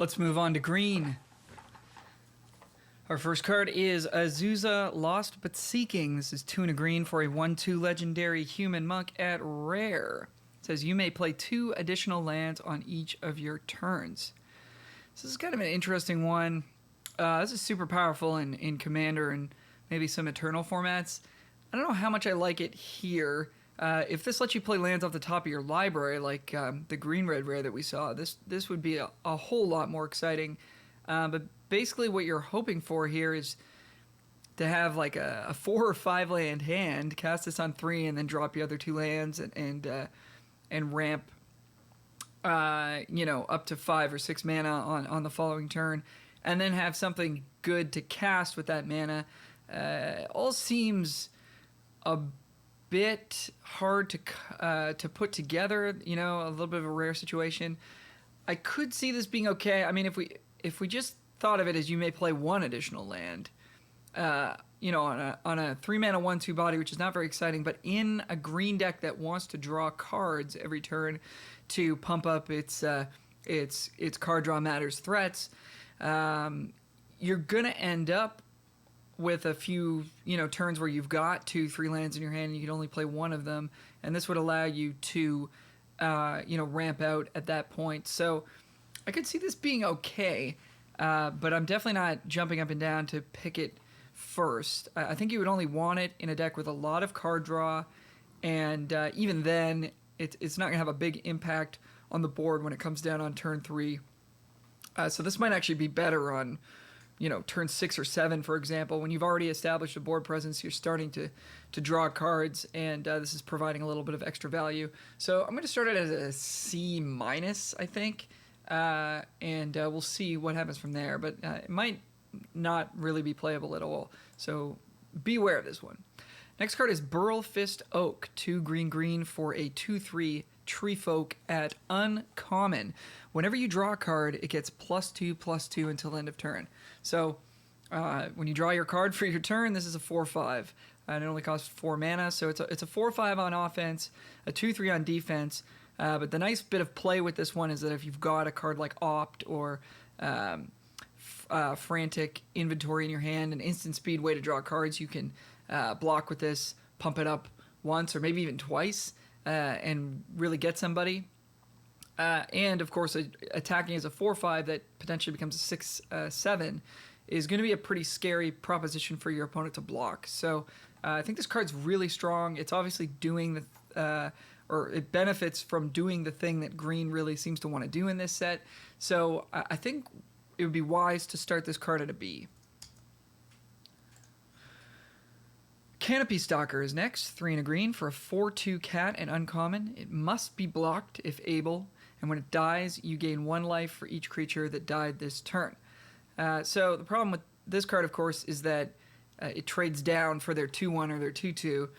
Let's move on to green. Our first card is Azusa Lost But Seeking. This is Tuna Green for a 1/2 legendary human monk at rare. It says you may play 2 additional lands on each of your turns. So this is kind of an interesting one. This is super powerful in Commander and maybe some Eternal formats. I don't know how much I like it here. If this lets you play lands off the top of your library, like the green-red rare that we saw, this would be a whole lot more exciting. But basically what you're hoping for here is to have like a 4 or 5 land hand, cast this on 3, and then drop the other 2 lands and ramp up to 5 or 6 mana on the following turn, and then have something good to cast with that mana. All seems a bit hard to put together, a little bit of a rare situation. I could see this being okay. I mean, if we just thought of it as you may play 1 additional land, on a 3 mana 1/2 body, which is not very exciting, but in a green deck that wants to draw cards every turn to pump up its card draw matters threats, you're gonna end up with a few turns where you've got 2-3 lands in your hand and you can only play 1 of them, and this would allow you to ramp out at that point. So I could see this being okay, but I'm definitely not jumping up and down to pick it first. I think you would only want it in a deck with a lot of card draw, and even then, it's not going to have a big impact on the board when it comes down on turn 3. So this might actually be better on turn 6 or 7, for example, when you've already established a board presence, you're starting to draw cards, and this is providing a little bit of extra value. So I'm going to start it as a C-, I think, and we'll see what happens from there, but it might not really be playable at all, so beware of this one. Next card is Burl Fist Oak, 2 green for a 2/3 tree folk at uncommon. Whenever you draw a card, it gets +2/+2 until end of turn. So when you draw your card for your turn, this is a 4/5, and it only costs 4 mana, so it's a 4/5 on offense, a 2/3 on defense. But the nice bit of play with this one is that if you've got a card like Opt or Frantic Inventory in your hand, an instant speed way to draw cards, you can block with this, pump it up once or maybe even twice, and really get somebody. And of course, attacking as a 4/5 that potentially becomes a 6/7 is going to be a pretty scary proposition for your opponent to block. So I think this card's really strong. It's obviously doing or it benefits from doing the thing that green really seems to want to do in this set. So I think it would be wise to start this card at a B. Canopy Stalker is next, 3 and a green for a 4/2 cat and uncommon. It must be blocked if able, and when it dies, you gain 1 life for each creature that died this turn. So the problem with this card, of course, is that it trades down for their 2/1 or their 2/2,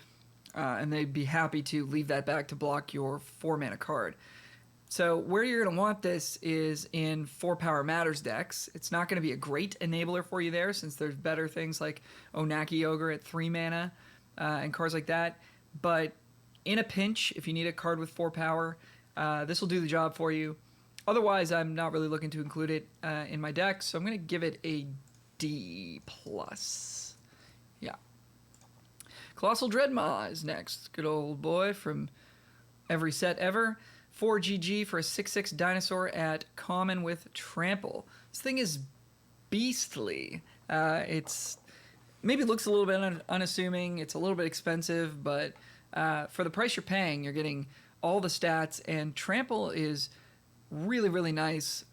and they'd be happy to leave that back to block your 4 mana card. So where you're going to want this is in 4 Power Matters decks. It's not going to be a great enabler for you there, since there's better things like Onaki Ogre at 3 mana and cards like that. But in a pinch, if you need a card with 4 power, this will do the job for you. Otherwise, I'm not really looking to include it in my deck, so I'm going to give it a D+. Yeah. Colossal Dreadmaw is next. Good old boy from every set ever. 4 GG for a 6/6 dinosaur at common with trample. This thing is beastly. It's maybe looks a little bit unassuming. It's a little bit expensive, but for the price you're paying, you're getting all the stats, and trample is really, really nice,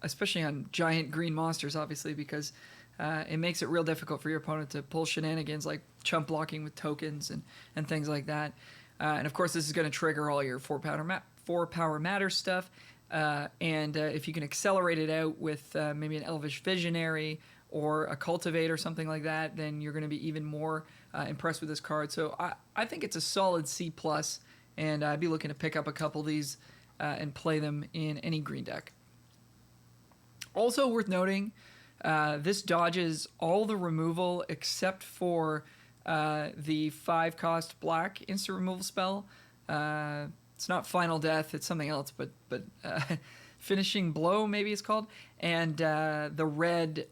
especially on giant green monsters, obviously, because it makes it real difficult for your opponent to pull shenanigans like chump blocking with tokens and things like that. And of course, this is going to trigger all your 4 Power Matter stuff. And if you can accelerate it out with maybe an Elvish Visionary or a Cultivate or something like that, then you're going to be even more impressed with this card. So I think it's a solid C+, and I'd be looking to pick up a couple of these and play them in any green deck. Also worth noting, this dodges all the removal except for the 5-cost black instant removal spell. It's not Final Death, it's something else, but Finishing Blow, maybe it's called, and the red.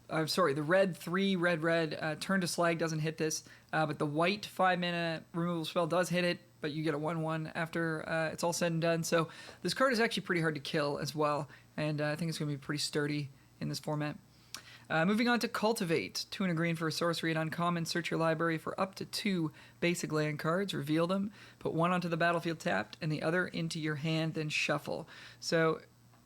The red 3 red Turn to Slag doesn't hit this, but the white 5-mana removal spell does hit it, but you get a 1/1 after it's all said and done. So this card is actually pretty hard to kill as well, and I think it's going to be pretty sturdy in this format. Moving on to Cultivate. Tuna Green for a sorcery and uncommon. Search your library for up to 2 basic land cards. Reveal them. Put one onto the battlefield tapped and the other into your hand, then shuffle. So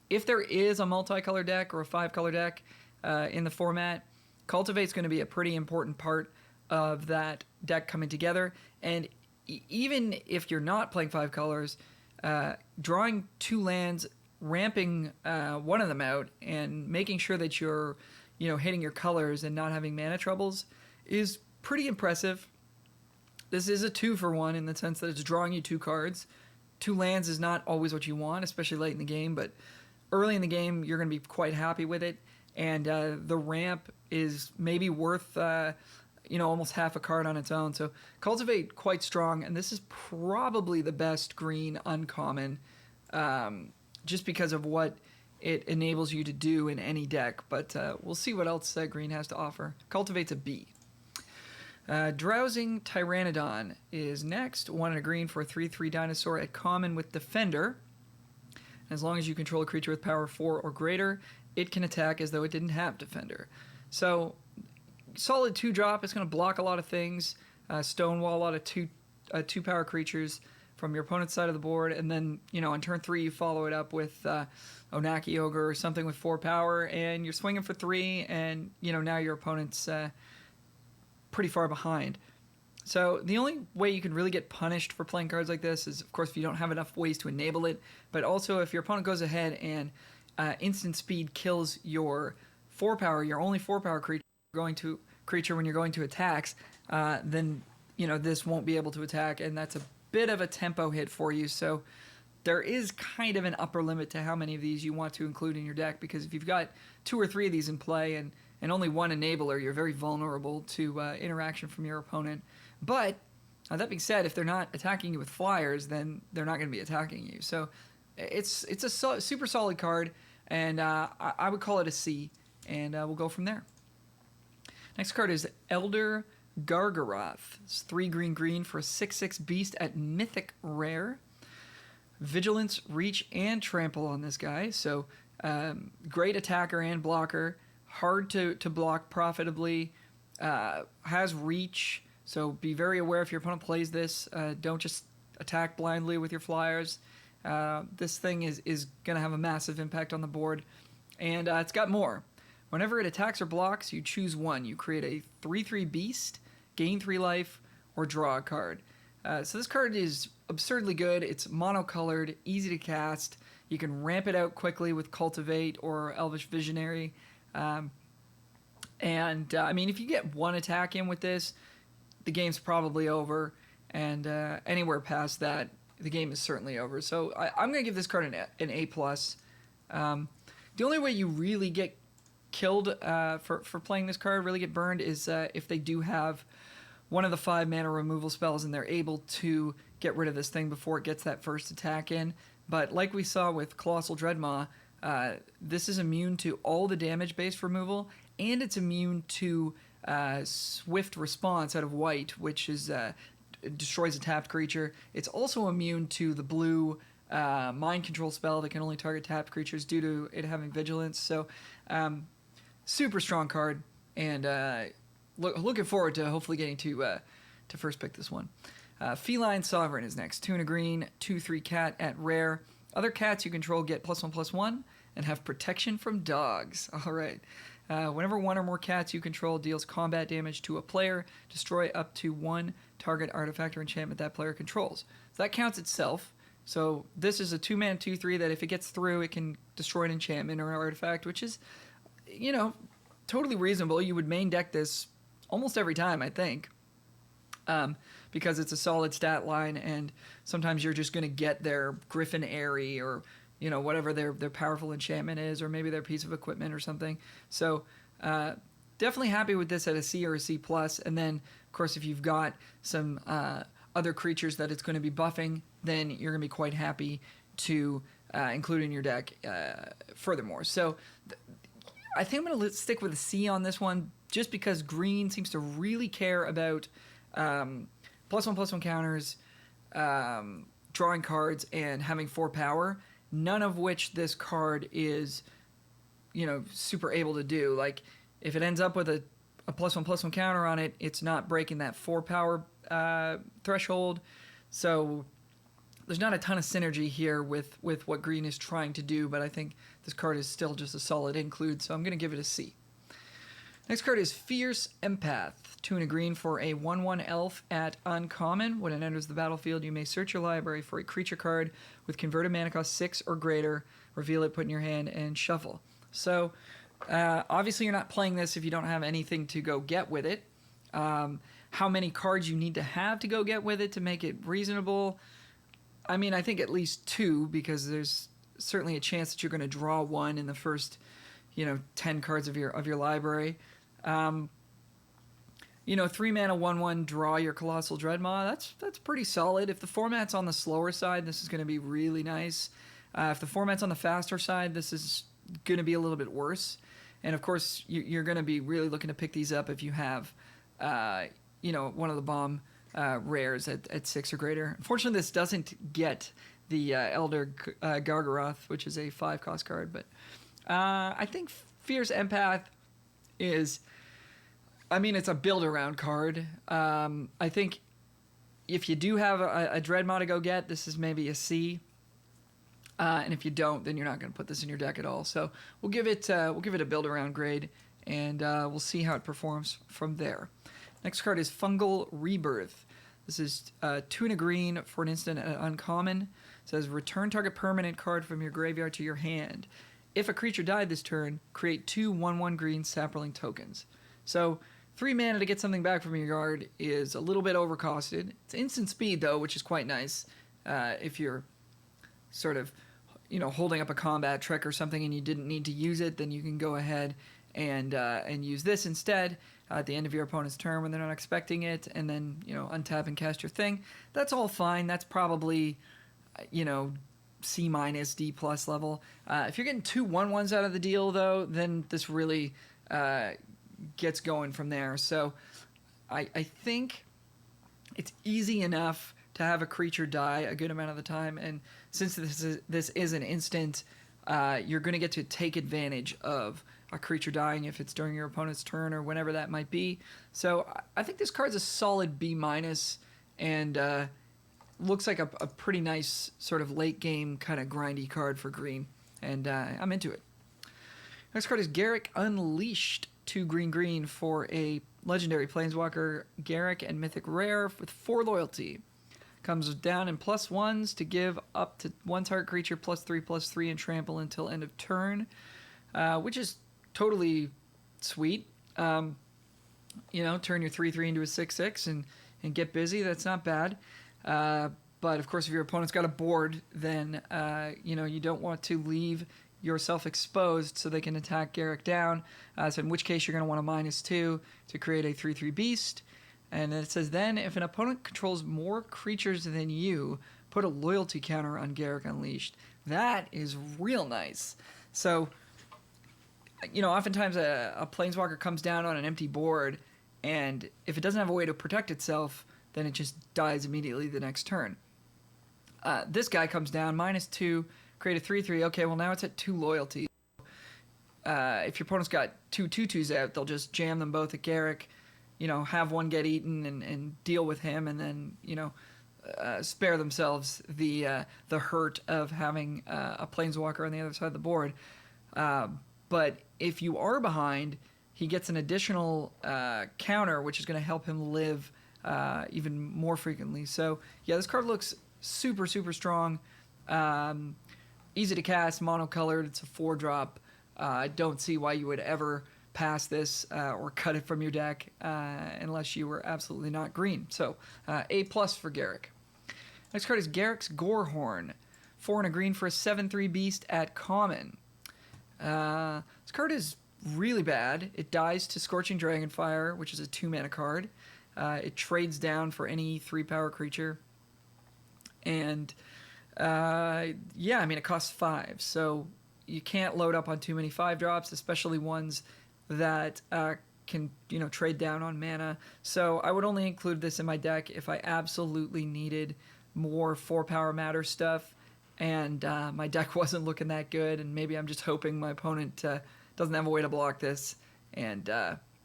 if there is a multicolor deck or a 5-color deck in the format, Cultivate's going to be a pretty important part of that deck coming together. And even if you're not playing 5 colors, drawing 2 lands, ramping one of them out, and making sure that you're hitting your colors and not having mana troubles is pretty impressive. This is a 2-for-1 in the sense that it's drawing you 2 cards. 2 lands is not always what you want, especially late in the game, but early in the game, you're going to be quite happy with it. And the ramp is maybe worth, almost half a card on its own. So Cultivate, quite strong, and this is probably the best green uncommon, just because of what it enables you to do in any deck, but we'll see what else green has to offer. Cultivate's a B. Drowsing Pteranodon is next. 1 and a green for a 3/3 dinosaur at common with Defender. As long as you control a creature with power 4 or greater, it can attack as though it didn't have Defender. So, solid 2-drop. It's going to block a lot of things, stonewall a lot of 2-power creatures from your opponent's side of the board, and then, on turn 3, you follow it up with Onaki Ogre or something with 4 power, and you're swinging for 3, and, now your opponent's pretty far behind. So the only way you can really get punished for playing cards like this is, of course, if you don't have enough ways to enable it, but also if your opponent goes ahead and instant speed kills your 4-power, your only 4-power creature when you're going to attacks, then, this won't be able to attack, and that's a bit of a tempo hit for you. So there is kind of an upper limit to how many of these you want to include in your deck, because if you've got 2 or 3 of these in play and only one enabler, you're very vulnerable to interaction from your opponent. But that being said, if they're not attacking you with flyers, then they're not going to be attacking you. So it's a super solid card, and I would call it a C, and we'll go from there. Next card is Elder Gargaroth. It's 3 green for a 6/6 beast at Mythic Rare. Vigilance, Reach, and Trample on this guy. So great attacker and blocker. Hard to block profitably. Has Reach, so be very aware if your opponent plays this. Don't just attack blindly with your flyers. This thing is going to have a massive impact on the board. And it's got more. Whenever it attacks or blocks, you choose one. You create a 3/3 beast, gain 3 life, or draw a card. So this card is absurdly good. It's monocolored, easy to cast. You can ramp it out quickly with Cultivate or Elvish Visionary. If you get 1 attack in with this, the game's probably over. And anywhere past that, the game is certainly over. So I'm going to give this card an A+. The only way you really get killed for playing this card, really get burned, is if they do have one of the 5-mana removal spells and they're able to get rid of this thing before it gets that first attack in. But like we saw with Colossal Dreadmaw, this is immune to all the damage-based removal, and it's immune to Swift Response out of white, which is destroys a tapped creature. It's also immune to the blue Mind Control spell that can only target tapped creatures due to it having Vigilance. So super strong card, and looking forward to hopefully getting to first pick this one. Feline Sovereign is next. 2 and a green, 2/3 cat at rare. Other cats you control get +1/+1 and have protection from dogs. All right. Whenever 1 or more cats you control deals combat damage to a player, destroy up to 1 target artifact or enchantment that player controls. So that counts itself. So this is a 2-mana 2/3 that if it gets through, it can destroy an enchantment or an artifact, which is, totally reasonable. You would main deck this almost every time, I think, because it's a solid stat line, and sometimes you're just going to get their Griffin Airy or whatever their powerful enchantment is, or maybe their piece of equipment or something. So definitely happy with this at a C or a C+. And then, of course, if you've got some other creatures that it's going to be buffing, then you're going to be quite happy to including your deck furthermore. So I think I'm going to stick with a C on this one, just because green seems to really care about +1/+1 counters, drawing cards, and having 4 power, none of which this card is, super able to do. Like, if it ends up with a +1/+1 counter on it, it's not breaking that 4 power threshold. So there's not a ton of synergy here with what green is trying to do, but I think this card is still just a solid include, so I'm going to give it a C. Next card is Fierce Empath. Tuna Green for a 1/1 elf at uncommon. When it enters the battlefield, you may search your library for a creature card with converted mana cost 6 or greater, reveal it, put in your hand, and shuffle. So, obviously you're not playing this if you don't have anything to go get with it. How many cards you need to have to go get with it to make it reasonable? I mean, I think at least 2, because there's certainly a chance that you're going to draw 1 in the first, 10 cards of your library. 3 mana 1/1 draw your Colossal Dreadmaw. That's pretty solid. If the format's on the slower side, this is going to be really nice. If the format's on the faster side, this is going to be a little bit worse. And of course, you're going to be really looking to pick these up if you have, one of the bomb rares at 6 or greater. Unfortunately, this doesn't get the Elder Gargaroth, which is a 5-cost card. But I think Fierce Empath is, it's a build-around card. I think if you do have a Dreadmaw to go get, this is maybe a C. And if you don't, then you're not going to put this in your deck at all. So we'll give it a build-around grade, and we'll see how it performs from there. Next card is Fungal Rebirth. This is Tuna Green for an instant at uncommon. It says return target permanent card from your graveyard to your hand. If a creature died this turn, create 2 1/1 green Saproling tokens. So 3 mana to get something back from your yard is a little bit overcosted. It's instant speed though, which is quite nice. If you're sort of holding up a combat trick or something and you didn't need to use it, then you can go ahead and use this instead at the end of your opponent's turn when they're not expecting it, and then untap and cast your thing. That's all fine. That's probably C-, D+ level. If you're getting 2 1/1s out of the deal though, then this really gets going from there. So I think it's easy enough to have a creature die a good amount of the time, and since this is an instant, you're going to get to take advantage of a creature dying if it's during your opponent's turn or whenever that might be. So I think this card's a solid B-, and looks like a pretty nice sort of late game kind of grindy card for green, and I'm into it. Next card is Garrick Unleashed. 2 green for a legendary planeswalker, Garrick, and mythic rare with 4 loyalty. Comes down in +1s to give up to 1 target creature +3/+3 and trample until end of turn, which is totally sweet. Turn your 3/3 into a 6/6 and get busy. That's not bad. But of course, if your opponent's got a board, then you don't want to leave yourself exposed so they can attack Garrick down. So in which case, you're going to want a -2 to create a 3/3 beast. And it says, then, if an opponent controls more creatures than you, put a loyalty counter on Garrick Unleashed. That is real nice. So, oftentimes a planeswalker comes down on an empty board, and if it doesn't have a way to protect itself, then it just dies immediately the next turn. This guy comes down, -2, create a 3/3. Okay, well, now it's at 2 loyalty. If your opponent's got 2 2/2s out, they'll just jam them both at Garrick, have one get eaten and deal with him, and then, spare themselves the hurt of having a planeswalker on the other side of the board. But if you are behind, he gets an additional counter, which is going to help him live even more frequently. So, yeah, this card looks super, super strong. Easy to cast, monocolored. It's a 4-drop. I don't see why you would ever pass this or cut it from your deck unless you were absolutely not green. So A+ for Garrick. Next card is Garrick's Gorehorn. 4 and a green for a 7/3 beast at common. This card is really bad. It dies to Scorching Dragonfire, which is a 2 mana card. It trades down for any 3-power creature. And Yeah, I mean, it costs 5, so you can't load up on too many 5-drops, especially ones that can, trade down on mana. So I would only include this in my deck if I absolutely needed more 4-power matter stuff, and my deck wasn't looking that good, and maybe I'm just hoping my opponent doesn't have a way to block this, and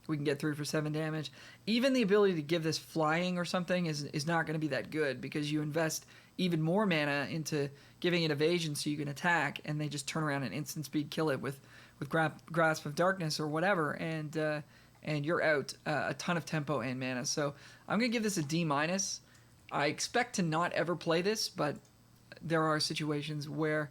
we can get through for 7 damage. Even the ability to give this flying or something is not going to be that good, because you invest even more mana into giving it evasion so you can attack, and they just turn around and instant speed kill it with Grasp of Darkness or whatever, and you're out a ton of tempo and mana. So I'm going to give this a D-. I expect to not ever play this, but there are situations where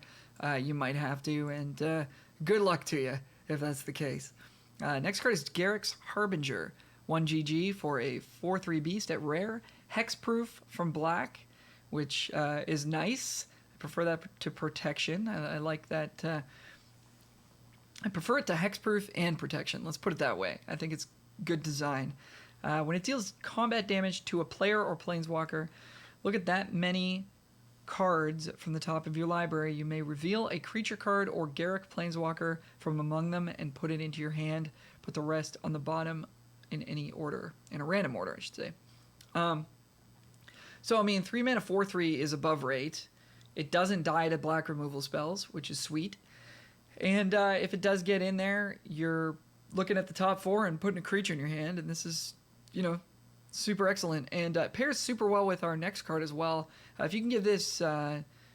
you might have to, and good luck to you if that's the case. Next card is Garrick's Harbinger. 1 GG for a 4/3 beast at rare. Hexproof from black, which is nice. I prefer that to protection. I like that. I prefer it to hexproof and protection. Let's put it that way. I think it's good design. When it deals combat damage to a player or planeswalker, look at that many cards from the top of your library. You may reveal a creature card or Garrick planeswalker from among them and put it into your hand. Put the rest on the bottom in any order, in a random order, I should say. So, I mean, 3 mana 4/3 is above rate. It doesn't die to black removal spells, which is sweet. And if it does get in there, you're looking at the top 4 and putting a creature in your hand, and this is, super excellent. And pairs super well with our next card as well. If you can give this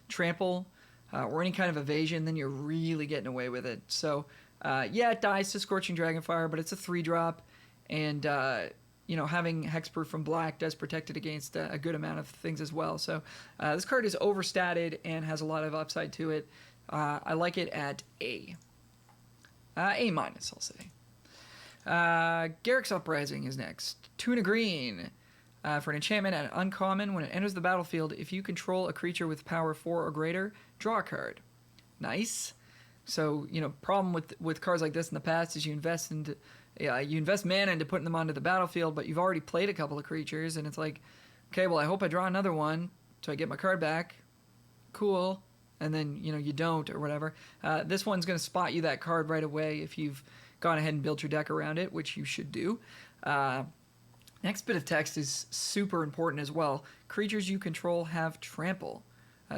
trample or any kind of evasion, then you're really getting away with it. So, yeah, it dies to Scorching Dragonfire, but it's a 3-drop, and having Hexproof from black does protect it against a good amount of things as well. So this card is overstated and has a lot of upside to it. I like it at A. A-, I'll say. Garrick's Uprising is next. Tuna Green. For an enchantment at uncommon, when it enters the battlefield, if you control a creature with power 4 or greater, draw a card. Nice. So, problem with cards like this in the past is you invest mana into putting them onto the battlefield, but you've already played a couple of creatures, and it's like, okay, well, I hope I draw another one so I get my card back. Cool. And then, you don't or whatever. This one's going to spot you that card right away if you've gone ahead and built your deck around it, which you should do. Next bit of text is super important as well. Creatures you control have trample.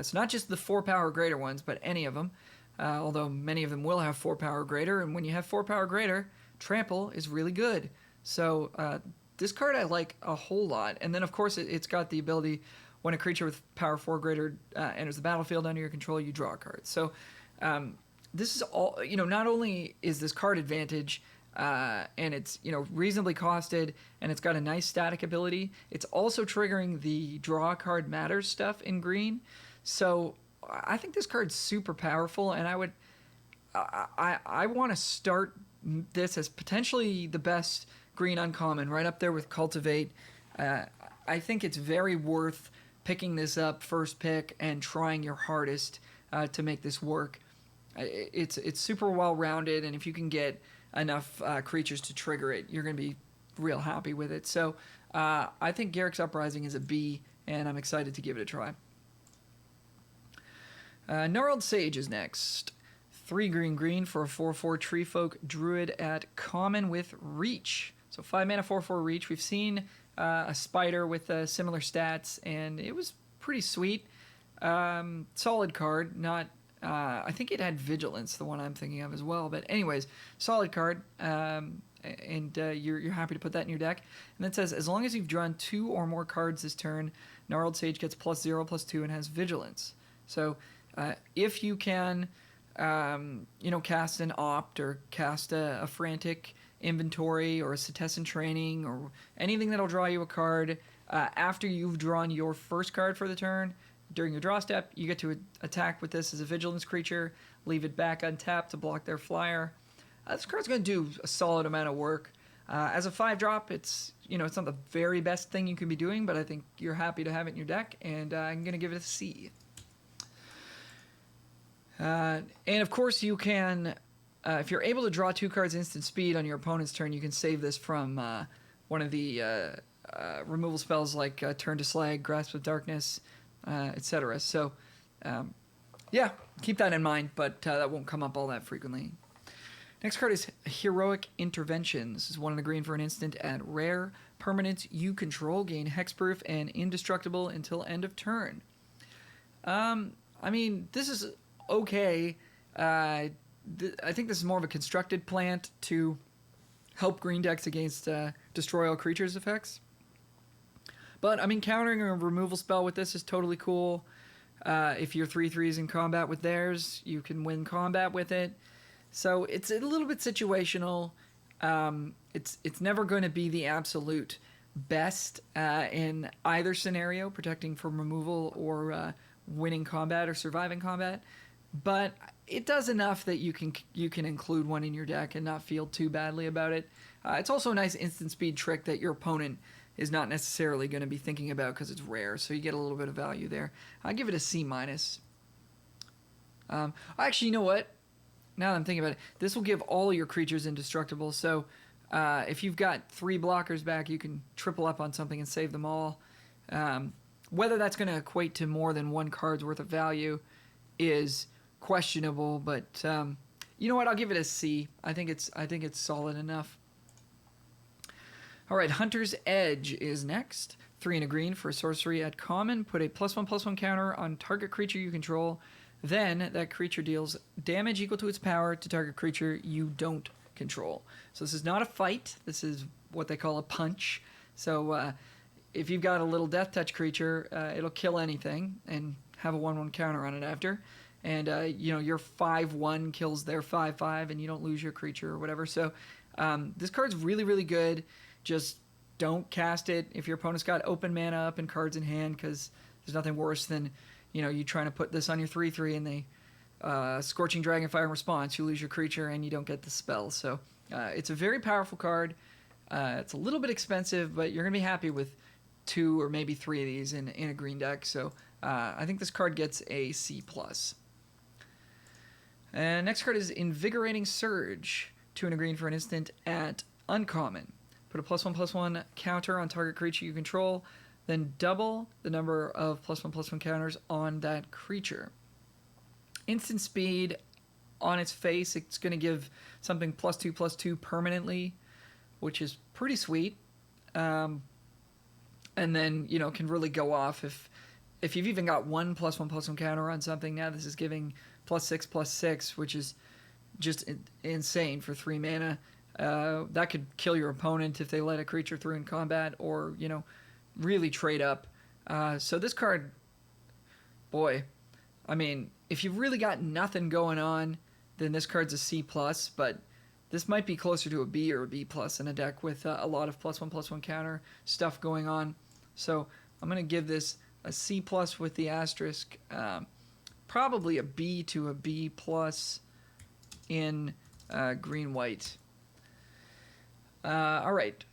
So not just the 4-power or greater ones, but any of them. Although many of them will have 4-power or greater, and when you have 4-power or greater, trample is really good. So this card I like a whole lot. And then, of course, it's got the ability, when a creature with power 4 or greater enters the battlefield under your control, you draw a card. So this is all, not only is this card advantage, and it's, reasonably costed, and it's got a nice static ability, it's also triggering the draw card matters stuff in green. So I think this card's super powerful, and I want to start this as potentially the best green uncommon, right up there with Cultivate. I think it's very worth picking this up first pick and trying your hardest to make this work. It's super well rounded, and if you can get enough creatures to trigger it, you're going to be real happy with it. So I think Garrick's Uprising is a B, and I'm excited to give it a try. Gnarled Sage is next. 3 green for a 4/4 Treefolk Druid at common with Reach. So 5 mana 4/4 Reach. We've seen a spider with similar stats, and it was pretty sweet. Solid card. Not. I think it had Vigilance, the one I'm thinking of as well. But anyways, solid card. And you're happy to put that in your deck. And it says, as long as you've drawn 2 or more cards this turn, Gnarled Sage gets +0/+2 and has Vigilance. So if you can, cast an Opt or cast a Frantic Inventory or a Tessin Training or anything that'll draw you a card after you've drawn your first card for the turn, during your draw step, you get to attack with this as a Vigilance creature, leave it back untapped to block their flyer. This card's going to do a solid amount of work. As a 5-drop, it's not the very best thing you can be doing, but I think you're happy to have it in your deck, and I'm going to give it a C. And of course, you can, if you're able to draw 2 cards instant speed on your opponent's turn, you can save this from one of the removal spells like Turn to Slag, Grasp of Darkness, etc. So Yeah, keep that in mind, but that won't come up all that frequently. Next card is Heroic Interventions. This is 1 in the green for an instant at rare. Permanents you control gain hexproof and indestructible until end of turn. I mean, this is okay. I think this is more of a constructed plant to help green decks against destroy all creatures effects. But, I mean, countering a removal spell with this is totally cool. If your 3/3's in combat with theirs, you can win combat with it. So it's a little bit situational. It's never going to be the absolute best in either scenario, protecting from removal or winning combat or surviving combat. But it does enough that you can include one in your deck and not feel too badly about it. It's also a nice instant speed trick that your opponent is not necessarily going to be thinking about because it's rare, so you get a little bit of value there. I give it a C-. Actually, you know what? Now that I'm thinking about it, this will give all your creatures indestructible, so if you've got 3 blockers back, you can triple up on something and save them all. Whether that's going to equate to more than 1 card's worth of value is questionable, but you know what? I'll give it a C. I think it's solid enough. All right, Hunter's Edge is next. 3 in a green for a sorcery at common. Put a +1/+1 counter on target creature you control. Then that creature deals damage equal to its power to target creature you don't control. So this is not a fight. This is what they call a punch. So if you've got a little death touch creature, it'll kill anything and have a 1/1 counter on it after. And your 5/1 kills their 5/5, and you don't lose your creature or whatever. So this card's really, really good. Just don't cast it if your opponent's got open mana up and cards in hand, because there's nothing worse than you trying to put this on your 3/3 and they Scorching Dragonfire in response. You lose your creature and you don't get the spell. So it's a very powerful card. It's a little bit expensive, but you're going to be happy with 2 or maybe 3 of these in a green deck. So I think this card gets a C+. And next card is Invigorating Surge. 2 in a green for an instant at uncommon. Put a +1/+1 counter on target creature you control, then double the number of +1/+1 counters on that creature. Instant speed, on its face, it's going to give something +2/+2 permanently, which is pretty sweet. And then, can really go off if you've even got 1 +1/+1 counter on something. Now this is giving +6/+6, which is just insane for 3 mana. That could kill your opponent if they let a creature through in combat, or really trade up. So this card, boy, I mean, if you've really got nothing going on, then this card's a C+, but this might be closer to a B or a B+ in a deck with a lot of +1/+1 counter stuff going on. So I'm going to give this a C+ with the asterisk, probably a B to a B+ in green-white. All right.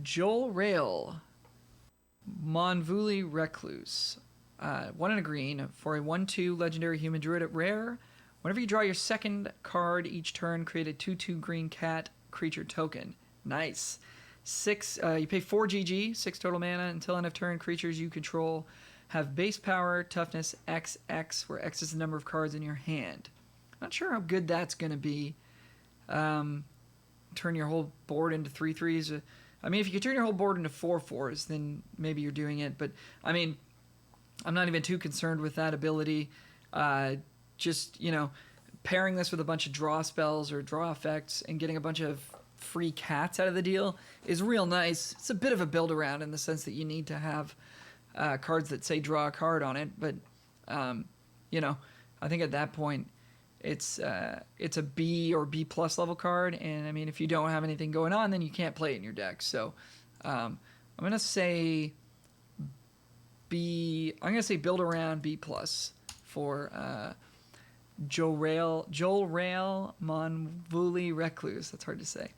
Joel Rail, Monvuli Recluse. 1 in a green for a 1/2 legendary human druid at rare. Whenever you draw your second card each turn, create a 2/2 green cat creature token. Nice. 6. You pay 4 GG, 6 total mana. Until end of turn, creatures you control have base power, toughness XX, where X is the number of cards in your hand. Not sure how good that's going to be. Turn your whole board into 3/3s. I mean, if you could turn your whole board into 4/4s, then maybe you're doing it. But, I mean, I'm not even too concerned with that ability. Just, pairing this with a bunch of draw spells or draw effects and getting a bunch of free cats out of the deal is real nice. It's a bit of a build-around in the sense that you need to have cards that say draw a card on it. But, I think at that point, it's a B or B+ level card, and I mean, if you don't have anything going on, then you can't play it in your deck. So I'm gonna say B. I'm gonna say build around B+ for Joel Rail Monvuli Recluse. That's hard to say.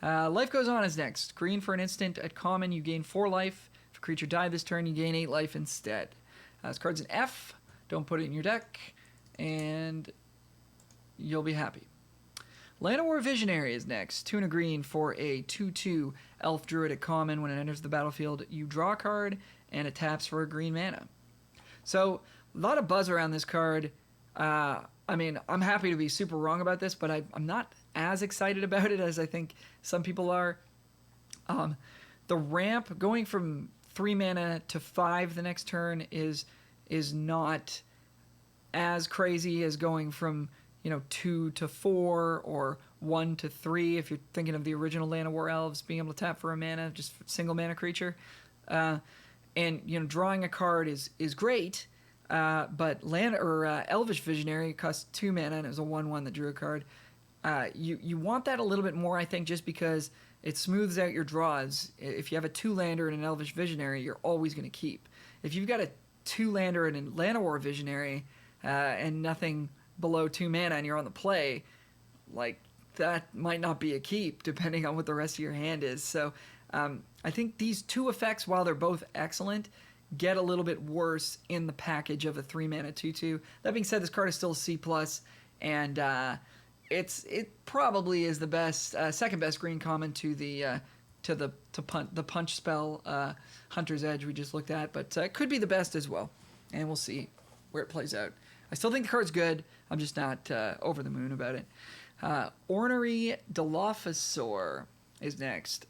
Life Goes On is next. Green for an instant at common, you gain 4 life. If a creature died this turn, you gain 8 life instead. This card's an F. Don't put it in your deck, and you'll be happy. Lana Visionary is next. 2 in a green for a 2/2 elf druid at common. When it enters the battlefield, you draw a card and it taps for a green mana. So lot of buzz around this card. I mean, I'm happy to be super wrong about this, but I'm not as excited about it as I think some people are. The ramp going from 3 mana to 5 the next turn is not as crazy as going from 2 to 4 or 1 to 3 if you're thinking of the original Land of War Elves being able to tap for a mana, just single mana creature. And drawing a card is great, but Elvish Visionary costs 2 mana and it was a 1/1 that drew a card. You want that a little bit more, I think, just because it smooths out your draws. If you have a 2-lander and an Elvish Visionary, you're always going to keep. If you've got a 2-lander and a Land of War Visionary and nothing below 2 mana and you're on the play, like, that might not be a keep depending on what the rest of your hand is. So I think these two effects, while they're both excellent, get a little bit worse in the package of a 3-mana 2/2. That being said, this card is still a C+, and it probably is the best, second best green common to the punch spell Hunter's Edge we just looked at, but it could be the best as well, and we'll see where it plays out. I still think the card's good. I'm just not over the moon about it. Ornery Dilophosaur is next.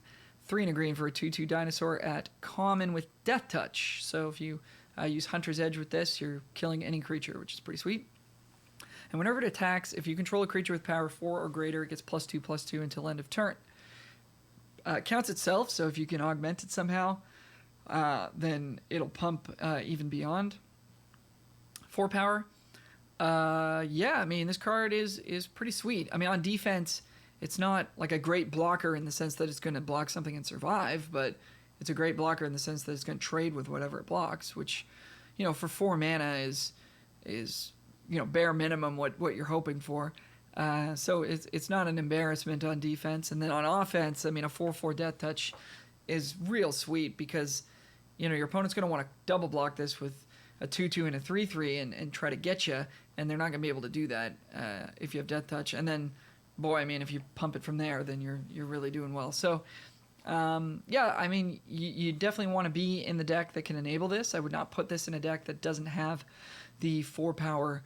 3 and a green for a 2/2 dinosaur at common with Death Touch. So if you use Hunter's Edge with this, you're killing any creature, which is pretty sweet. And whenever it attacks, if you control a creature with power 4 or greater, it gets +2/+2 until end of turn. It counts itself, so if you can augment it somehow, then it'll pump even beyond 4 power. Yeah, I mean, this card is pretty sweet. I mean, on defense, it's not like a great blocker in the sense that it's going to block something and survive, but it's a great blocker in the sense that it's going to trade with whatever it blocks, which, for 4 mana is bare minimum what you're hoping for. So it's not an embarrassment on defense. And then on offense, I mean, a 4/4 Death Touch is real sweet because, your opponent's going to want to double block this with a 2/2 and a 3/3 and try to get you, and they're not going to be able to do that if you have Death Touch. And then, boy, I mean, if you pump it from there, then you're really doing well. So, yeah, I mean, you definitely want to be in the deck that can enable this. I would not put this in a deck that doesn't have the 4-power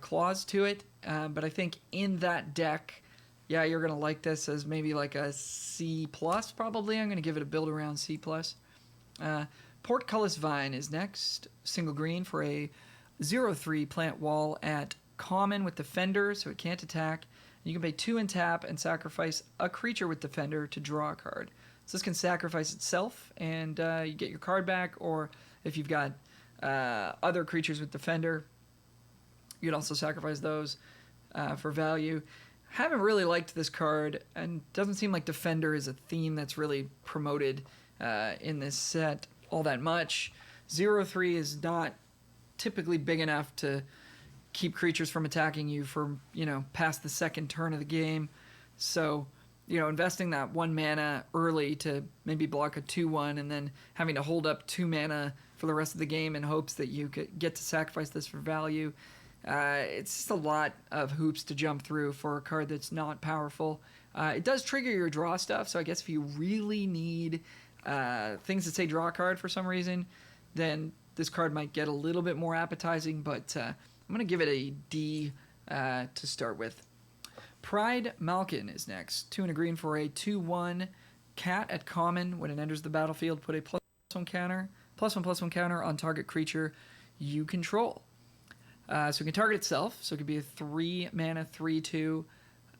clause to it. But I think in that deck, yeah, you're going to like this as maybe like a C+, probably. I'm going to give it a build around C+. Portcullis Vine is next. Single green for a 0/3 plant wall at common with Defender, so it can't attack. You can pay 2 and tap and sacrifice a creature with Defender to draw a card. So this can sacrifice itself and you get your card back, or if you've got other creatures with Defender, you can also sacrifice those for value. Haven't really liked this card, and doesn't seem like Defender is a theme that's really promoted in this set all that much. 0/3 is not typically big enough to keep creatures from attacking you for, past the second turn of the game. So, investing that 1 mana early to maybe block a 2/1 and then having to hold up 2 mana for the rest of the game in hopes that you could get to sacrifice this for value. It's just a lot of hoops to jump through for a card that's not powerful. It does trigger your draw stuff, so I guess if you really need things that say draw a card for some reason, then this card might get a little bit more appetizing, but I'm going to give it a D to start with. Pride Malkin is next. 2 and a green for a 2/1 cat at common. When it enters the battlefield, put a +1 counter, +1/+1 counter on target creature you control. So it can target itself, so it could be a 3 mana 3/2.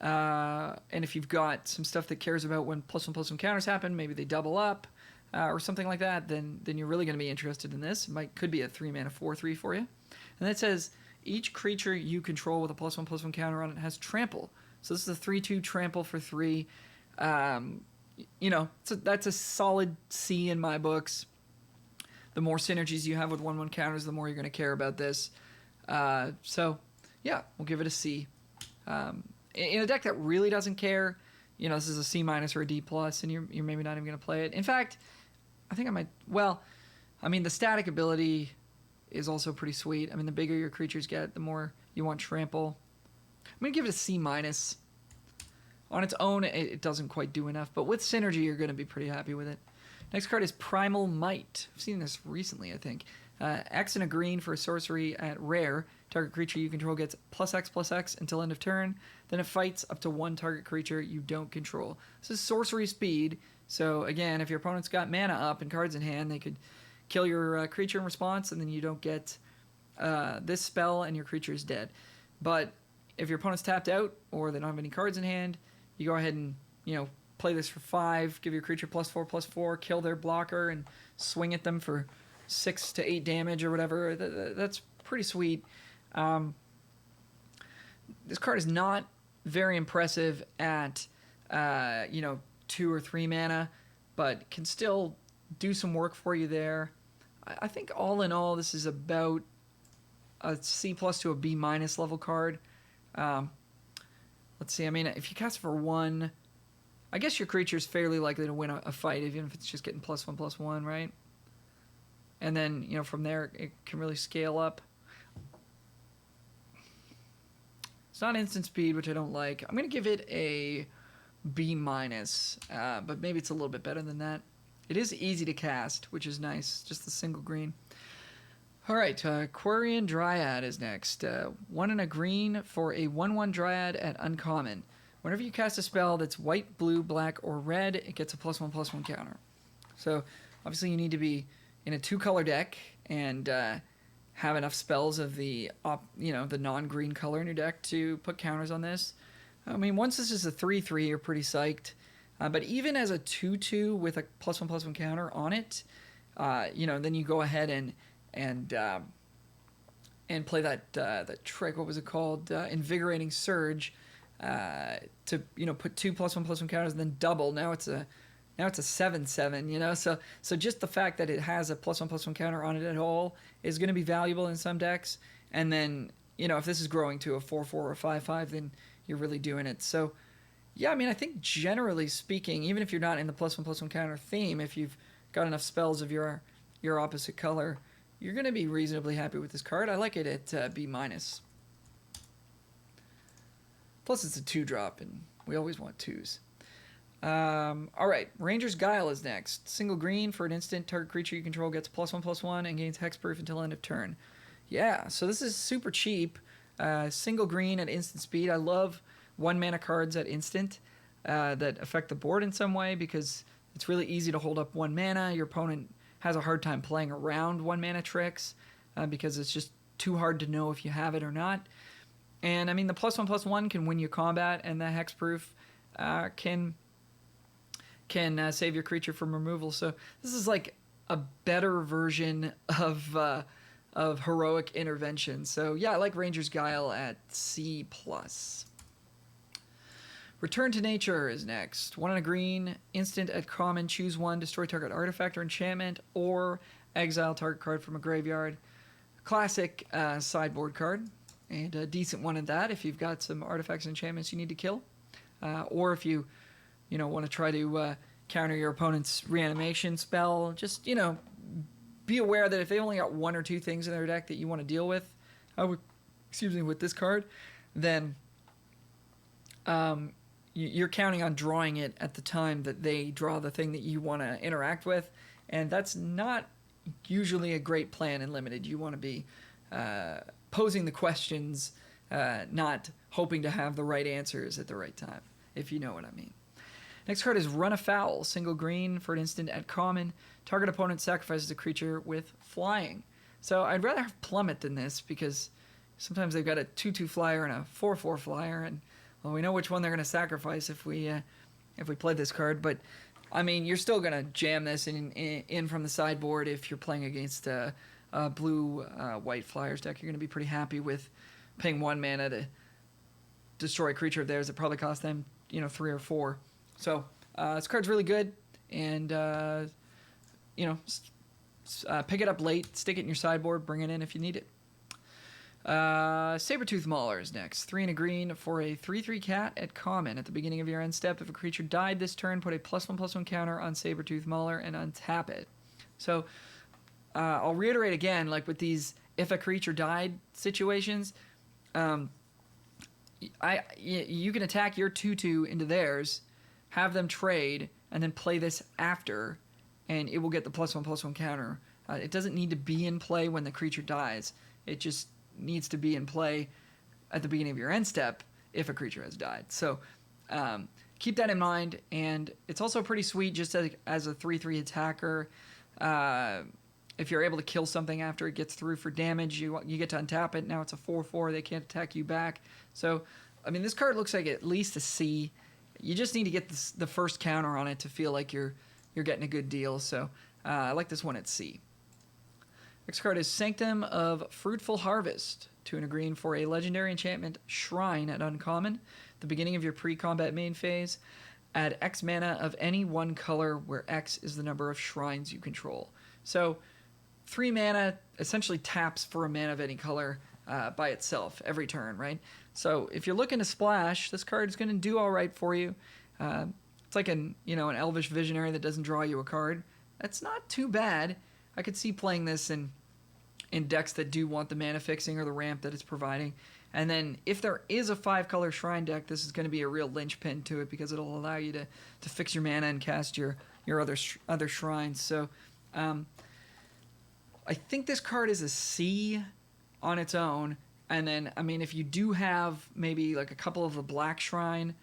And if you've got some stuff that cares about when +1/+1 counters happen, maybe they double up or something like that, then you're really going to be interested in this. Could be a 3 mana 4/3 for you. And that says each creature you control with a +1/+1 counter on it has trample. So this is a 3/2 trample for 3. So that's a solid C in my books. The more synergies you have with 1/1 counters, the more you're going to care about this. So, yeah, we'll give it a C. In a deck that really doesn't care, this is a C- or a D+, and you're maybe not even going to play it. In fact, I think I might... Well, I mean, the static ability is also pretty sweet. I mean, the bigger your creatures get, the more you want trample. I'm going to give it a C-. On its own, it doesn't quite do enough, but with synergy, you're going to be pretty happy with it. Next card is Primal Might. I've seen this recently, I think. X and a green for a sorcery at rare. Target creature you control gets +X/+X until end of turn. Then it fights up to one target creature you don't control. This is sorcery speed. So again, if your opponent's got mana up and cards in hand, they could kill your creature in response, and then you don't get this spell, and your creature is dead. But if your opponent's tapped out or they don't have any cards in hand, you go ahead and play this for 5, give your creature +4/+4, kill their blocker, and swing at them for 6 to 8 damage or whatever. That's pretty sweet. This card is not very impressive at 2 or 3 mana, but can still do some work for you there. I think all in all, this is about a C+ to a B- level card. Let's see. I mean, if you cast it for 1, I guess your creature's fairly likely to win a fight, even if it's just getting +1/+1, right? And then, from there, it can really scale up. It's not instant speed, which I don't like. I'm going to give it a B-, but maybe it's a little bit better than that. It is easy to cast, which is nice. Just the single green. All right, Quarian Dryad is next. 1 and a green for a 1/1 Dryad at uncommon. Whenever you cast a spell that's white, blue, black, or red, it gets a +1/+1 counter. So obviously you need to be in a 2-color deck and have enough spells of the non-green color in your deck to put counters on this. I mean, once this is a 3/3, you're pretty psyched. But even as a 2/2 with a +1/+1 counter on it, then you go ahead and play that trick. What was it called? Invigorating Surge. To put 2 +1/+1 counters and then double. Now it's a 7/7. So just the fact that it has a +1/+1 counter on it at all is going to be valuable in some decks. And then if this is growing to a 4/4 or 5/5, then you're really doing it. So yeah, I mean, I think generally speaking, even if you're not in the +1/+1 counter theme, if you've got enough spells of your opposite color, you're going to be reasonably happy with this card. I like it at B-. Plus, it's a 2-drop, and we always want 2s. All right, Ranger's Guile is next. Single green for an instant. Target creature you control gets +1/+1 and gains hexproof until end of turn. Yeah, so this is super cheap. Single green at instant speed. I love 1-mana cards at instant that affect the board in some way because it's really easy to hold up 1 mana. Your opponent has a hard time playing around 1-mana tricks because it's just too hard to know if you have it or not. And I mean, the +1/+1 can win you combat, and the hexproof can save your creature from removal. So this is like a better version of heroic intervention. So yeah, I like Ranger's Guile at C+. Return to Nature is next. 1 and a green, instant at common, choose 1, destroy target artifact or enchantment, or exile target card from a graveyard. Classic sideboard card, and a decent one at that if you've got some artifacts and enchantments you need to kill. Or if you want to try to counter your opponent's reanimation spell, just, be aware that if they only got 1 or 2 things in their deck that you want to deal with, with this card, then you're counting on drawing it at the time that they draw the thing that you want to interact with, and that's not usually a great plan in Limited. You want to be posing the questions, not hoping to have the right answers at the right time, if you know what I mean. Next card is Run Afoul, single green for an instant at common. Target opponent sacrifices a creature with flying. So I'd rather have Plummet than this because sometimes they've got a 2/2 flyer and a 4/4 flyer, and well, we know which one they're going to sacrifice if we play this card. But I mean, you're still going to jam this in from the sideboard if you're playing against a blue-white flyers deck. You're going to be pretty happy with paying 1 mana to destroy a creature of theirs that probably cost them 3 or 4. So this card's really good, and pick it up late, stick it in your sideboard, bring it in if you need it. Sabertooth Mauler is next. 3 and a green for a 3/3 cat at common. At the beginning of your end step, if a creature died this turn, put a +1/+1 counter on Sabertooth Mauler and untap it. So I'll reiterate again, like with these if a creature died situations, you can attack your 2/2 into theirs, have them trade, and then play this after, and it will get the +1/+1 counter It doesn't need to be in play when the creature dies. It just needs to be in play at the beginning of your end step if a creature has died. So keep that in mind. And it's also pretty sweet just as a 3/3 attacker. If you're able to kill something after it gets through for damage, you get to untap it. Now it's a 4/4. They can't attack you back. So, I mean, this card looks like at least a C. You just need to get the first counter on it to feel like you're getting a good deal. So I like this one at C. Next card is Sanctum of Fruitful Harvest. Tuna Green for a legendary enchantment, Shrine at uncommon. The beginning of your pre-combat main phase. Add X mana of any one color where X is the number of shrines you control. So 3 mana essentially taps for a mana of any color by itself every turn, right? So if you're looking to splash, this card is going to do all right for you. It's like an Elvish Visionary that doesn't draw you a card. That's not too bad. I could see playing this in decks that do want the mana fixing or the ramp that it's providing. And then if there is a 5-color Shrine deck, this is going to be a real linchpin to it because it'll allow you to fix your mana and cast your other shrines. So I think this card is a C on its own. And then, I mean, if you do have maybe like a couple of the Black Shrine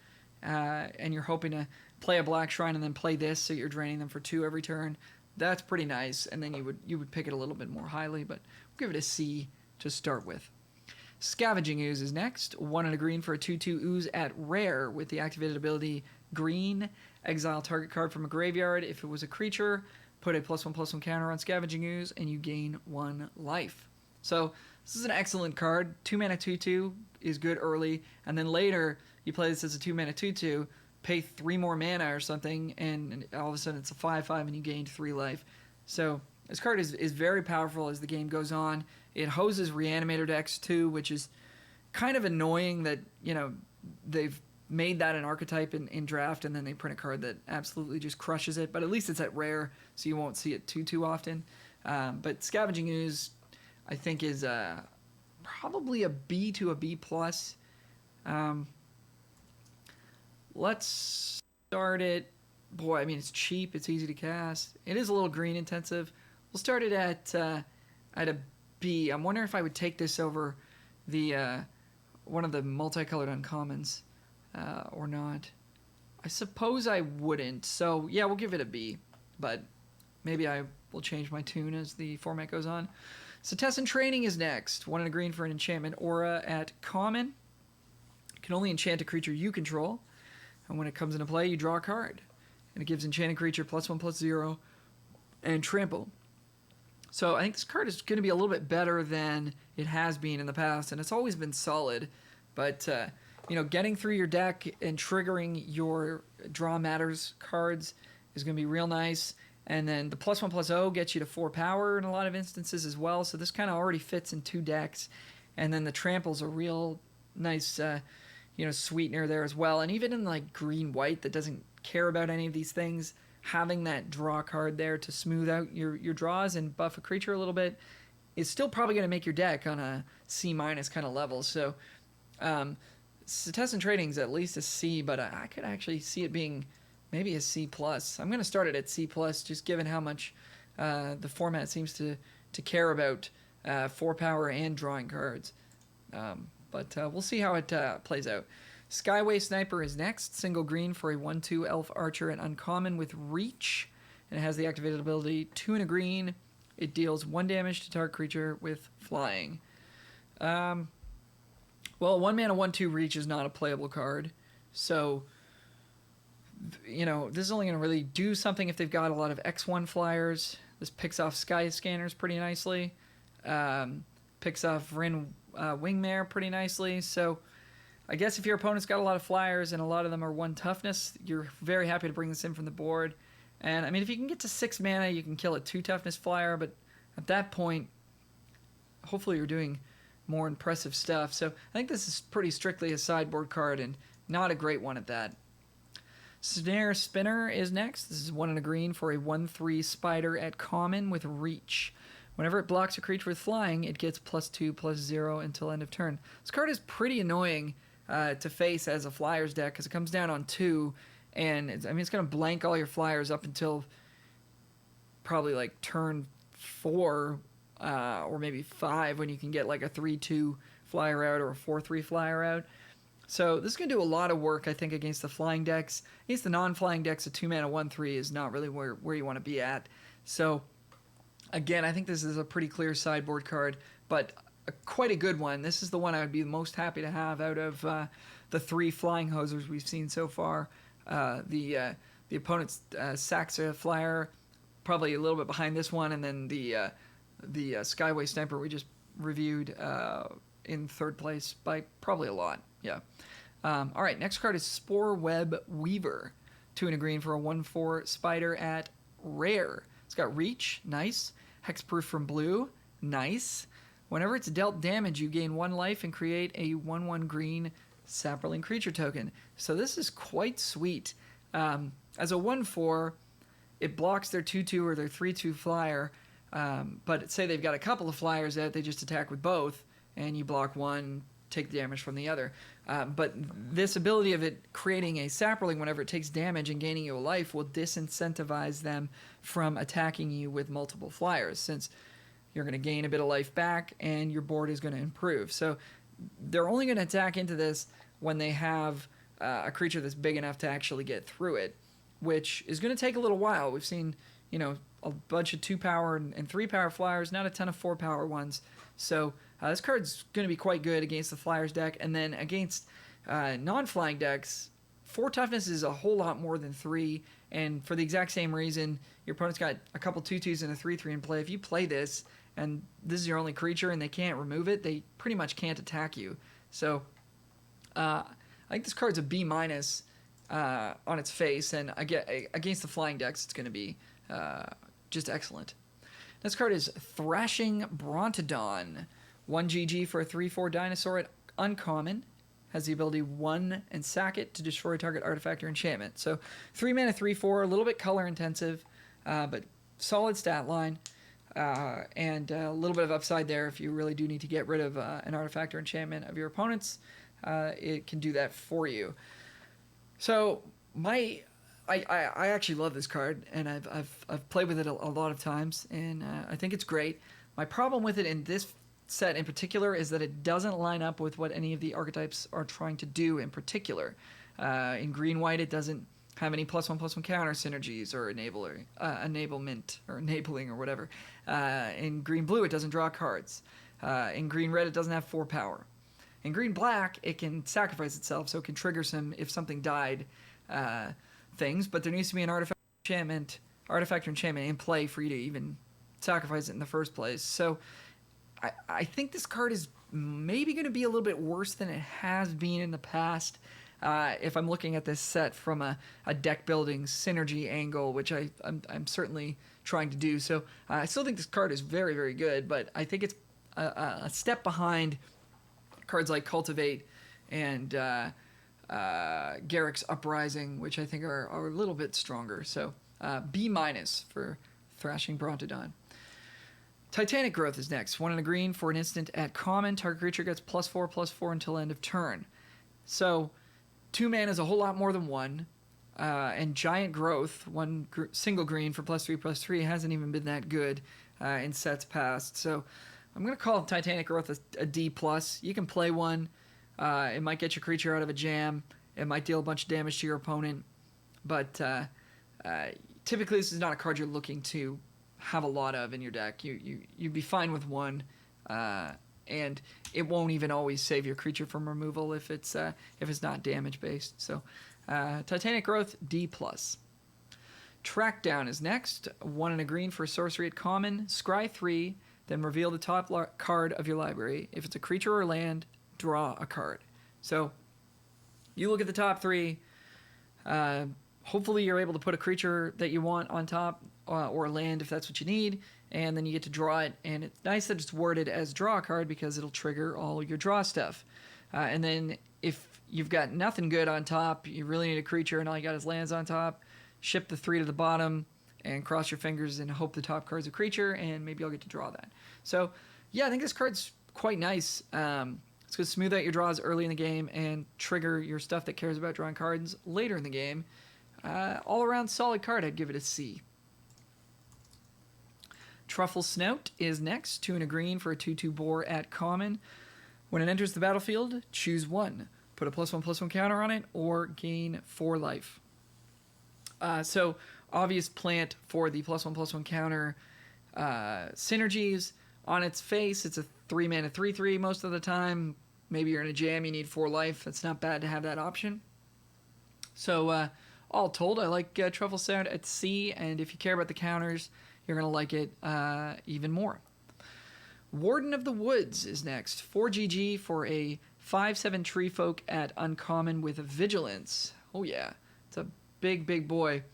and you're hoping to play a Black Shrine and then play this so you're draining them for 2 every turn, that's pretty nice. And then you would pick it a little bit more highly, but we'll give it a C to start with. Scavenging Ooze is next. 1 and a green for a 2/2 ooze at rare with the activated ability Green. Exile target card from a graveyard. If it was a creature, put a +1/+1 counter on Scavenging Ooze and you gain 1 life. So this is an excellent card. 2 mana 2/2 is good early, and then later you play this as a 2 mana 2/2, pay 3 more mana or something, and all of a sudden it's a 5/5 and you gained 3 life. So this card is very powerful as the game goes on. It hoses Reanimator decks too, which is kind of annoying that, they've made that an archetype in draft and then they print a card that absolutely just crushes it. But at least it's at rare, so you won't see it too often. But Scavenging Ooze, I think, is probably a B to a B+. Let's start it. Boy, I mean, it's cheap. It's easy to cast. It is a little green intensive. We'll start it at a B. I'm wondering if I would take this over the one of the multicolored uncommons or not. I suppose I wouldn't. So, yeah, we'll give it a B. But maybe I will change my tune as the format goes on. So Tessin Training is next. 1 and a green for an enchantment aura at common. You can only enchant a creature you control. And when it comes into play, you draw a card. And it gives enchanted creature +1/+0 and trample. So I think this card is going to be a little bit better than it has been in the past, and it's always been solid. But, getting through your deck and triggering your Draw Matters cards is going to be real nice. And then the +1/+0 gets you to 4 power in a lot of instances as well. So this kind of already fits in 2 decks. And then the trample's a real nice, sweetener there as well. And even in like green-white that doesn't care about any of these things, having that draw card there to smooth out your draws and buff a creature a little bit is still probably going to make your deck on a C- kind of level. So Tessin Trading is at least a C, but I could actually see it being maybe a C+. I'm going to start it at C+, just given how much the format seems to care about 4 power and drawing cards. But we'll see how it plays out. Skyway Sniper is next. Single green for a 1/2 elf archer and uncommon with reach. And it has the activated ability 2 and a green. It deals 1 damage to target creature with flying. Well, 1 mana 1/2 reach is not a playable card. So, this is only going to really do something if they've got a lot of X1 flyers. This picks off Sky Scanners pretty nicely. Picks off Rin Wingmare pretty nicely. So I guess if your opponent's got a lot of flyers and a lot of them are 1 toughness, you're very happy to bring this in from the board. And, I mean, if you can get to 6 mana, you can kill a 2 toughness flyer. But at that point, hopefully you're doing more impressive stuff. So I think this is pretty strictly a sideboard card and not a great one at that. Snare Spinner is next. This is 1 and a green for a 1/3 spider at common with reach. Whenever it blocks a creature with flying, it gets +2/+0 until end of turn. This card is pretty annoying to face as a flyers deck because it comes down on 2, and it's going to blank all your flyers up until probably like turn 4 or maybe 5 when you can get like a 3-2 flyer out or a 4-3 flyer out. So this is going to do a lot of work, I think, against the flying decks. Against the non-flying decks, a 2-mana 1-3 is not really where you want to be at. So, again, I think this is a pretty clear sideboard card, but quite a good one. This is the one I would be most happy to have out of the 3 flying hosers we've seen so far. The opponent's sacks a flyer, probably a little bit behind this one, and then the Skyway Sniper we just reviewed in 3rd place by probably a lot. Yeah. All right, next card is Spore Web Weaver. 2 and a green for a 1/4 spider at rare. It's got reach, nice. Hexproof from blue, nice. Whenever it's dealt damage, you gain 1 life and create a 1/1 green sapperling creature token. So this is quite sweet. As a 1/4, it blocks their 2/2 or their 3/2 flyer. But say they've got a couple of flyers out, they just attack with both, and you block one, take the damage from the other. But this ability of it creating a sapperling whenever it takes damage and gaining you a life will disincentivize them from attacking you with multiple flyers, since you're going to gain a bit of life back and your board is going to improve. So they're only going to attack into this when they have a creature that's big enough to actually get through it, which is going to take a little while. We've seen, a bunch of 2-power and 3-power flyers, not a ton of 4-power ones. So this card's going to be quite good against the Flyers deck. And then against non-flying decks, 4 toughness is a whole lot more than 3. And for the exact same reason, your opponent's got a couple 2/2s and a 3/3 in play. If you play this, and this is your only creature and they can't remove it, they pretty much can't attack you. So I think this card's a B- on its face. And against the flying decks, it's going to be just excellent. Next card is Thrashing Brontodon. 1 GG for a 3/4 dinosaur at uncommon. Has the ability 1 and sack it to destroy target artifact or enchantment. So 3 mana 3/4, a little bit color intensive, but solid stat line. And a little bit of upside there if you really do need to get rid of an artifact or enchantment of your opponents. It can do that for you. So I actually love this card, and I've played with it a lot of times, and I think it's great. My problem with it in this set in particular is that it doesn't line up with what any of the archetypes are trying to do in particular. In green-white, it doesn't have any +1/+1 counter synergies or enablement or enabling or whatever. In green-blue, it doesn't draw cards. In green-red, it doesn't have 4 power. In green-black, it can sacrifice itself, so it can trigger some if something died things, but there needs to be an artifact or enchantment in play for you to even sacrifice it in the first place. So I think this card is maybe going to be a little bit worse than it has been in the past. If I'm looking at this set from a deck building synergy angle, which I'm certainly trying to do. So I still think this card is very, very good, but I think it's a step behind cards like Cultivate and Garrick's Uprising, which I think are a little bit stronger. So B- for Thrashing Brontodon. Titanic Growth is next. 1 and a green for an instant at common. Target creature gets +4/+4 until end of turn. So 2 mana is a whole lot more than 1. And Giant Growth, single green for +3/+3, hasn't even been that good in sets past. So I'm going to call Titanic Growth a D+. You can play one. It might get your creature out of a jam. It might deal a bunch of damage to your opponent. But typically this is not a card you're looking to have a lot of in your deck. You'd be fine with 1. And it won't even always save your creature from removal if it's not damage based. So Titanic Growth, D+. Trackdown is next. 1 and a green for sorcery at common. Scry 3, then reveal the top card of your library. If it's a creature or land, draw a card. So you look at the top 3. Hopefully you're able to put a creature that you want on top, or a land if that's what you need, and then you get to draw it. And it's nice that it's worded as draw a card because it'll trigger all your draw stuff. And then if you've got nothing good on top, you really need a creature and all you got is lands on top, ship the 3 to the bottom and cross your fingers and hope the top card's a creature, and maybe I'll get to draw that. So yeah, I think this card's quite nice. It's going to smooth out your draws early in the game and trigger your stuff that cares about drawing cards later in the game. All around solid card. I'd give it a C. Truffle Snout is next. Tuna Green for a 2/2 boar at common. When it enters the battlefield, choose one. Put a +1/+1 counter on it or gain 4 life. So, obvious plant for the +1/+1 counter synergies. On its face, it's a 3 mana 3/3 most of the time. Maybe you're in a jam, you need 4 life. That's not bad to have that option. So, all told, I like Truffle Sound at C, and if you care about the counters, you're going to like it even more. Warden of the Woods is next. 4 GG for a 5/7 tree folk at uncommon with vigilance. Oh yeah, it's a big, big boy.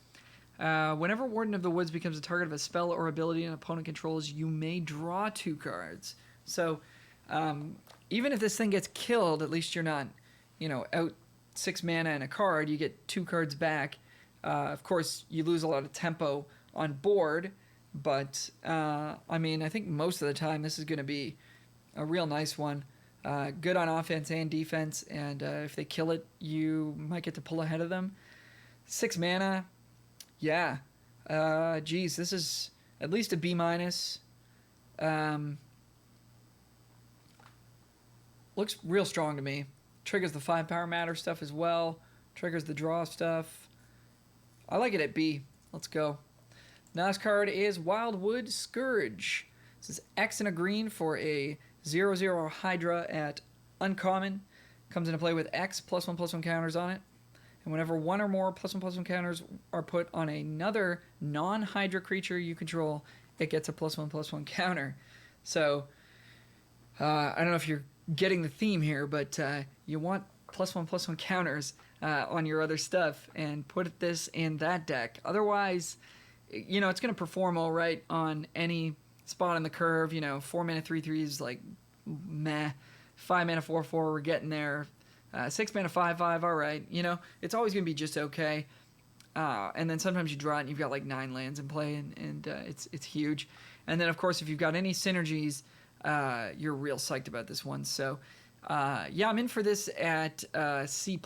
Whenever Warden of the Woods becomes a target of a spell or ability an opponent controls, you may draw 2 cards. So, even if this thing gets killed, at least you're not, out 6 mana and a card. You get 2 cards back. Of course, you lose a lot of tempo on board, but I think most of the time this is going to be a real nice one. Good on offense and defense, and if they kill it, you might get to pull ahead of them. 6 mana, yeah. Geez, this is at least a B-. Looks real strong to me. Triggers the 5 power matter stuff as well. Triggers the draw stuff. I like it at B. Let's go. Last card is Wildwood Scourge. This is X and a green for a 0/0 Hydra at uncommon. Comes into play with X +1/+1 counters on it. And whenever 1 or more +1/+1 counters are put on another non-Hydra creature you control, it gets a +1/+1 counter. So, I don't know if you're getting the theme here, but you want +1/+1 counters on your other stuff and put this in that deck. Otherwise, it's going to perform all right on any spot on the curve. 4 mana 3/3 is like meh. 5 mana 4/4, we're getting there. 6 mana 5/5, all right. It's always going to be just okay. And then sometimes you draw it and you've got like 9 lands in play, and it's huge. And then, of course, if you've got any synergies, you're real psyched about this one. So, yeah, I'm in for this at C+,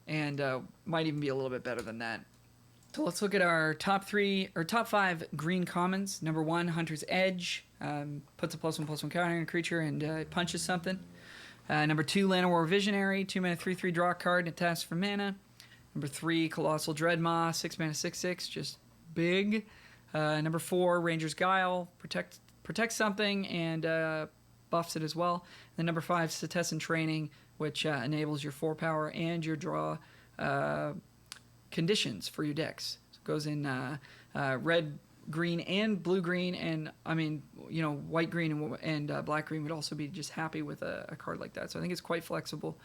and might even be a little bit better than that. So let's look at our top 5 green commons. Number 1, Hunter's Edge. Puts a +1/+1 counter on a creature and punches something. Number 2, Lana Visionary. 2 mana 3/3 draw a card and it tasks for mana. Number 3, Colossal Dreadmaw. 6 mana 6/6, just big. Number 4, Ranger's Guile. Protects something and buffs it as well. Then number 5, Tessin Training, which enables your 4 power and your draw conditions for your decks. So it goes in red, green, and blue green, and white green and black green would also be just happy with a card like that. So I think it's quite flexible.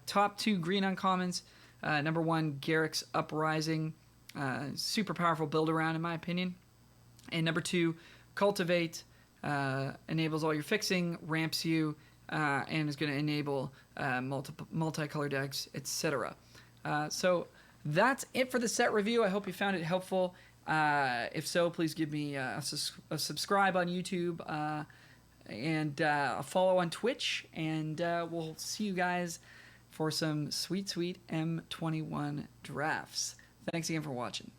Top 2 green uncommons. Number 1, Garrick's Uprising. Super powerful build around in my opinion. And number 2, Cultivate. Enables all your fixing, ramps you, and is going to enable multicolor decks, etc. So that's it for the set review. I hope you found it helpful. If so, please give me a subscribe on YouTube and a follow on Twitch, and we'll see you guys for some sweet M21 drafts. Thanks again for watching.